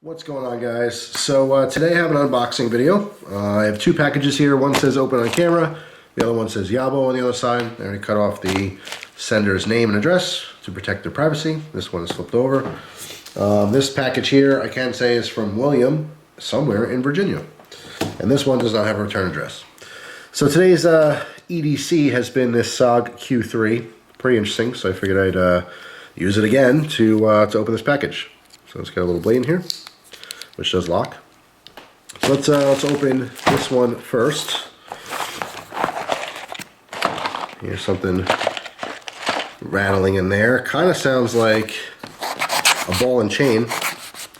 What's going on, guys? So today I have an unboxing video. I have two packages here. One says open on camera. The other one says Yabo on the other side. I already cut off the sender's name and address to protect their privacy. This one is flipped over. This package here I can say is from William somewhere in Virginia. And this one does not have a return address. So today's EDC has been this SOG Q3. Pretty interesting, so I figured I'd use it again to open this package. So it's got a little blade in here, which does lock. So let's open this one first. Here's something rattling in there. Kind of sounds like a ball and chain,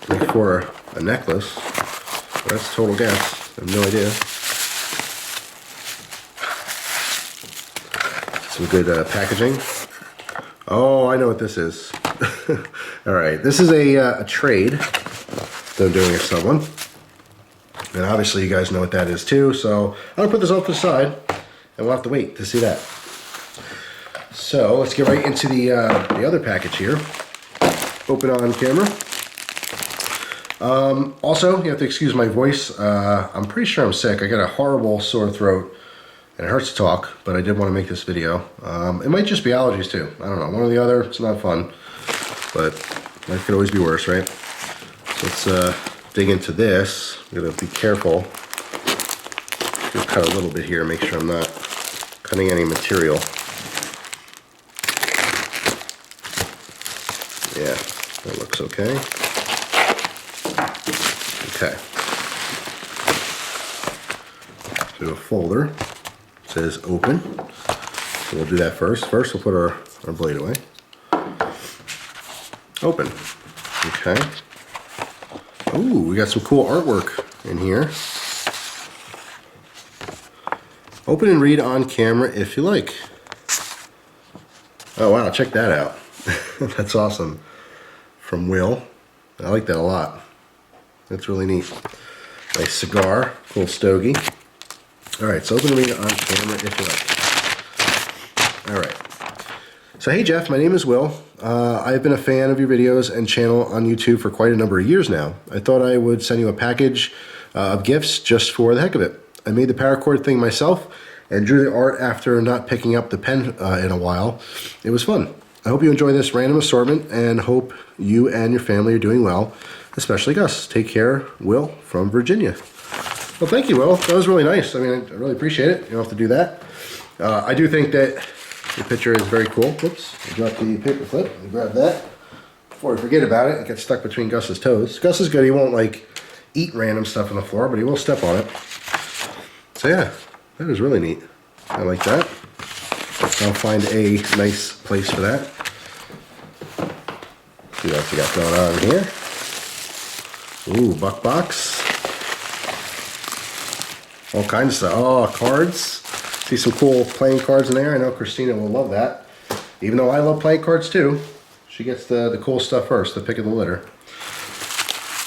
like for a necklace. That's total guess. I have no idea. Some good packaging. Oh, I know what this is. All right, this is a trade that I'm doing with someone. And obviously you guys know what that is too, so I'm gonna put this off to the side and we'll have to wait to see that. So let's get right into the other package here. Open on camera. Also, you have to excuse my voice. I'm pretty sure I'm sick. I got a horrible sore throat and it hurts to talk, but I did want to make this video. It might just be allergies too. I don't know, one or the other. It's not fun, but life could always be worse, right? So let's dig into this. I'm gonna be careful. Just cut a little bit here, make sure I'm not cutting any material. Yeah, that looks okay. Okay. Do a folder. It says open. So we'll do that first. First we'll put our blade away. Open. Okay. Ooh, we got some cool artwork in here. Open and read on camera if you like. Oh wow, check that out. That's awesome. From Will. I like that a lot. That's really neat. Nice cigar, cool stogie. Alright, so open and read on camera if you like. Alright. So hey Jeff, my name is Will. I've been a fan of your videos and channel on YouTube for quite a number of years now. I thought I would send you a package of gifts just for the heck of it. I made the paracord thing myself and drew the art after not picking up the pen in a while. It was fun. I hope you enjoy this random assortment and hope you and your family are doing well, especially Gus. Take care, Will from Virginia. Well, thank you, Will. That was really nice. I mean, I really appreciate it. You don't have to do that. I do think that the picture is very cool. Whoops, I dropped the paper clip. Let me grab that before I forget about it. It gets stuck between Gus's toes. Gus is good. He won't like eat random stuff on the floor, but he will step on it. So yeah, that is really neat. I like that. I'll find a nice place for that. See what else we got going on here. Ooh, buck box. All kinds of stuff. Oh, cards. See some cool playing cards in there. I know Christina will love that. Even though I love playing cards too. She gets the cool stuff first, the pick of the litter.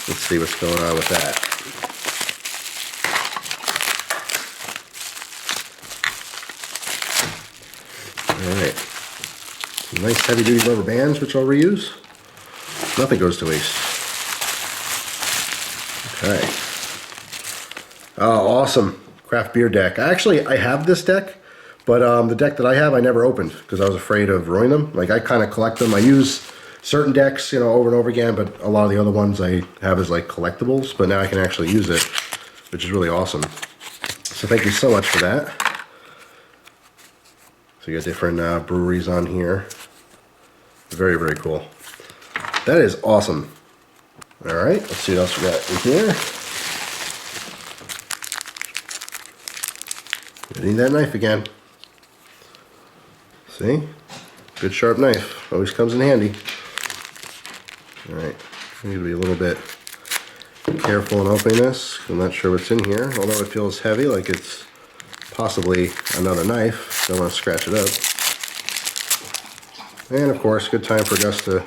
Let's see what's going on with that. Alright. Some nice heavy duty rubber bands which I'll reuse. Nothing goes to waste. Okay. Oh, awesome. Craft beer deck. Actually, I have this deck, but the deck that I have I never opened because I was afraid of ruining them. Like, I kind of collect them. I use certain decks, you know, over and over again, but a lot of the other ones I have as like collectibles, but now I can actually use it, which is really awesome. So thank you so much for that. So you got different breweries on here. Very, very cool. That is awesome. All right, let's see what else we got in here. I need that knife again. See? Good sharp knife. Always comes in handy. Alright. I need to be a little bit careful in opening this. I'm not sure what's in here. Although it feels heavy, like it's possibly another knife. Don't want to scratch it up. And of course, good time for Gus to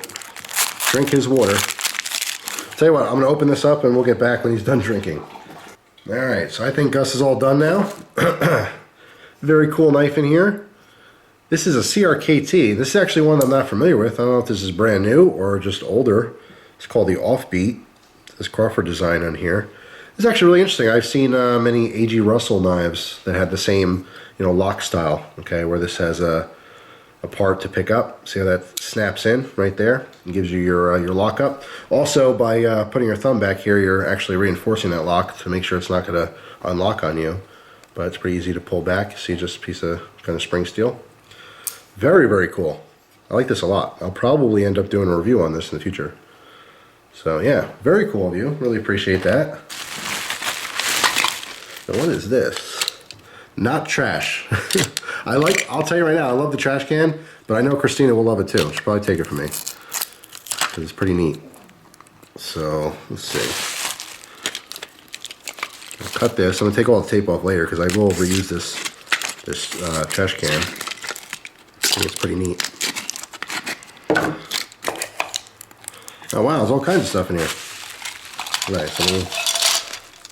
drink his water. Tell you what, I'm going to open this up and we'll get back when he's done drinking. Alright, so I think Gus is all done now. Very cool knife in here. This is a CRKT. This is actually one I'm not familiar with. I don't know if this is brand new or just older. It's called the Offbeat. this Crawford design on here. It's actually really interesting. I've seen many A.G. Russell knives that had the same, you know, lock style, okay, where this has a part to pick up. See how that snaps in right there and gives you your lockup. Also, by putting your thumb back here, you're actually reinforcing that lock to make sure it's not going to unlock on you. But it's pretty easy to pull back. You see just a piece of kind of spring steel. Very, very cool. I like this a lot. I'll probably end up doing a review on this in the future. So yeah, very cool of you. Really appreciate that. Now what is this? Not trash. I'll tell you right now, I love the trash can, but I know Christina will love it too. She'll probably take it from me, because it's pretty neat. So, let's see. I'll cut this. I'm going to take all the tape off later, because I will reuse this trash can. I think it's pretty neat. Oh wow, there's all kinds of stuff in here. Nice, so we'll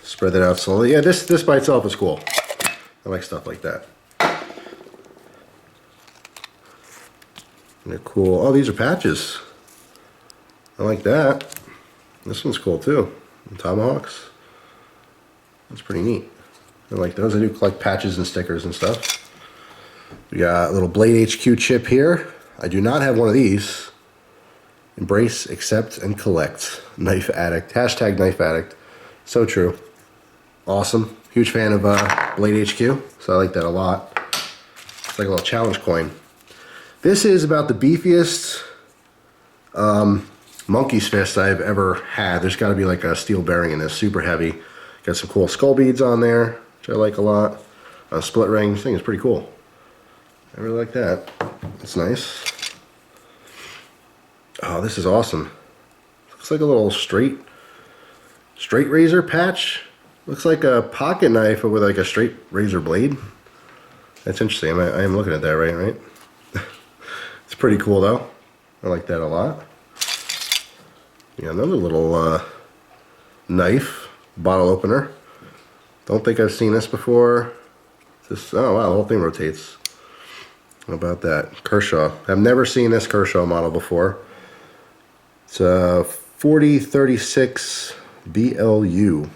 spread that out slowly. Yeah, this by itself is cool. I like stuff like that. They're cool. Oh, these are patches. I like that. This one's cool too. Tomahawks. That's pretty neat. I like those. I do collect patches and stickers and stuff. We got a little Blade HQ chip here. I do not have one of these. Embrace, accept, and collect. Knife addict. Hashtag knife addict. So true. Awesome. Huge fan of Blade HQ, so I like that a lot. It's like a little challenge coin. This is about the beefiest monkey's fist I've ever had. There's got to be like a steel bearing in this, super heavy. Got some cool skull beads on there, which I like a lot. Split ring, this thing is pretty cool. I really like that. It's nice. Oh, this is awesome. Looks like a little straight razor patch. Looks like a pocket knife with like a straight razor blade. That's interesting. I am looking at that right? It's pretty cool though. I like that a lot. Yeah, another little knife bottle opener. Don't think I've seen this before. This, oh wow, the whole thing rotates. How about that? Kershaw. I've never seen this Kershaw model before. It's a 4036 BLU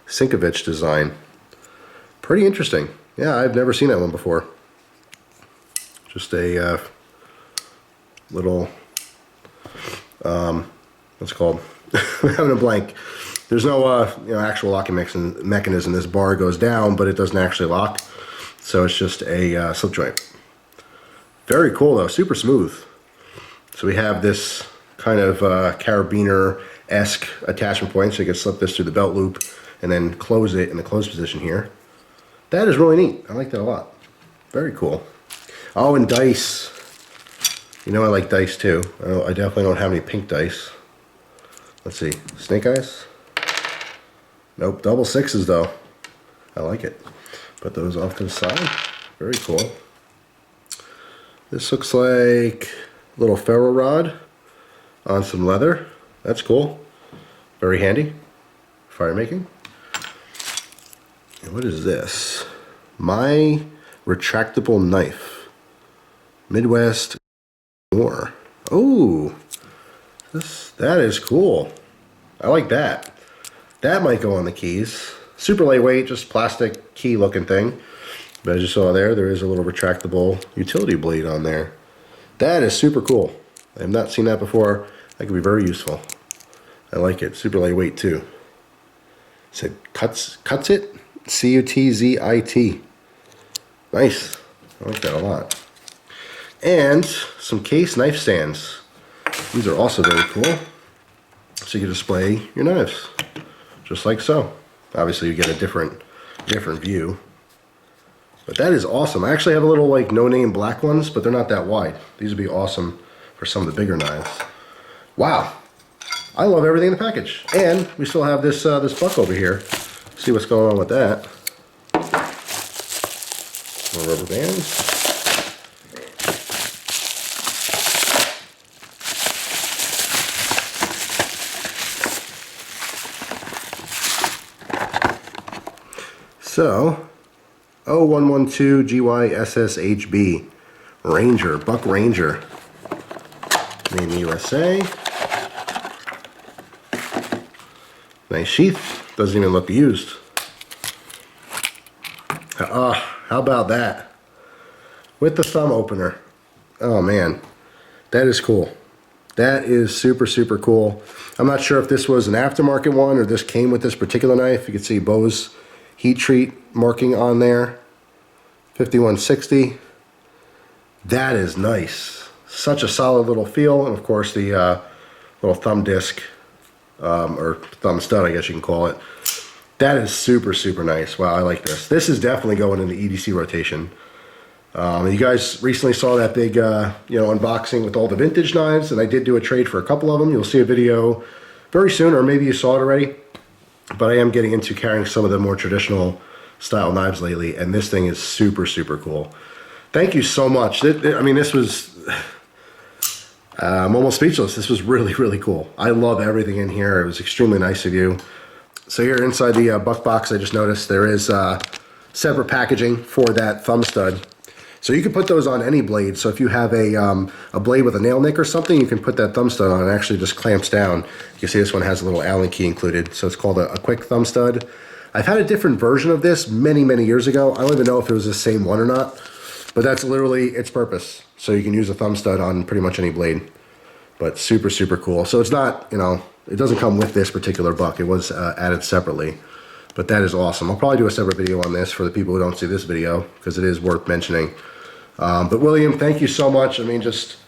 Sinkovich design. Pretty interesting. Yeah, I've never seen that one before. Just a little, what's it called? I'm having a blank. There's no actual locking mechanism. This bar goes down, but it doesn't actually lock. So it's just a slip joint. Very cool though, super smooth. So we have this kind of carabiner-esque attachment point, so you can slip this through the belt loop and then close it in the closed position here. That is really neat. I like that a lot. Very cool. Oh, and dice. You know I like dice too. I definitely don't have any pink dice. Let's see. Snake eyes? Nope. Double sixes though. I like it. Put those off to the side. Very cool. This looks like a little ferro rod on some leather. That's cool. Very handy. Fire making. And what is this? My retractable knife. Midwest War. Oh, that is cool. I like that. That might go on the keys. Super lightweight, just plastic key looking thing. But as you saw there is a little retractable utility blade on there. That is super cool. I have not seen that before. That could be very useful. I like it. Super lightweight too. It said cuts it. C-U-T-Z-I-T. Nice. I like that a lot. And some case knife stands. These are also very cool. So you can display your knives. Just like so. Obviously you get a different view. But that is awesome. I actually have a little like no-name black ones, but they're not that wide. These would be awesome for some of the bigger knives. Wow. I love everything in the package. And we still have this buck over here. See what's going on with that. More rubber bands. So, 0112 GYSSHB Ranger, Buck Ranger, made in the USA. Nice sheath. Doesn't even look used. How about that? With the thumb opener. Oh man, that is cool. That is super, super cool. I'm not sure if this was an aftermarket one or this came with this particular knife. You can see Bose heat treat marking on there. 5160. That is nice. Such a solid little feel. And of course the little thumb disc, or thumb stud, I guess you can call it. That is super, super nice. Wow, I like this. This is definitely going in the EDC rotation. You guys recently saw that big, unboxing with all the vintage knives, and I did do a trade for a couple of them. You'll see a video very soon, or maybe you saw it already. But I am getting into carrying some of the more traditional style knives lately, and this thing is super, super cool. Thank you so much. I mean, this was... I'm almost speechless. This was really, really cool. I love everything in here. It was extremely nice of you. So here inside the buck box, I just noticed there is separate packaging for that thumb stud. So you can put those on any blade. So if you have a blade with a nail nick or something, you can put that thumb stud on. It actually just clamps down. You can see this one has a little Allen key included. So it's called a quick thumb stud. I've had a different version of this many, many years ago. I don't even know if it was the same one or not. But that's literally its purpose. So you can use a thumb stud on pretty much any blade. But super, super cool. So it's not, it doesn't come with this particular buck. It was added separately. But that is awesome. I'll probably do a separate video on this for the people who don't see this video, because it is worth mentioning. But William, thank you so much. I mean, just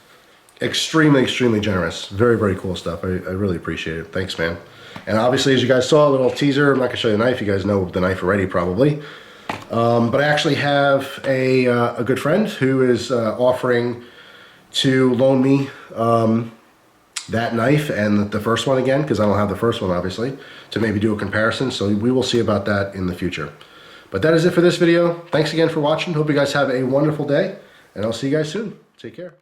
extremely, extremely generous. Very, very cool stuff. I really appreciate it. Thanks, man. And obviously, as you guys saw, a little teaser. I'm not going to show you the knife. You guys know the knife already, probably. But I actually have a good friend who is offering to loan me that knife and the first one again, because I don't have the first one, obviously, to maybe do a comparison. So we will see about that in the future. But that is it for this video. Thanks again for watching. Hope you guys have a wonderful day, and I'll see you guys soon. Take care.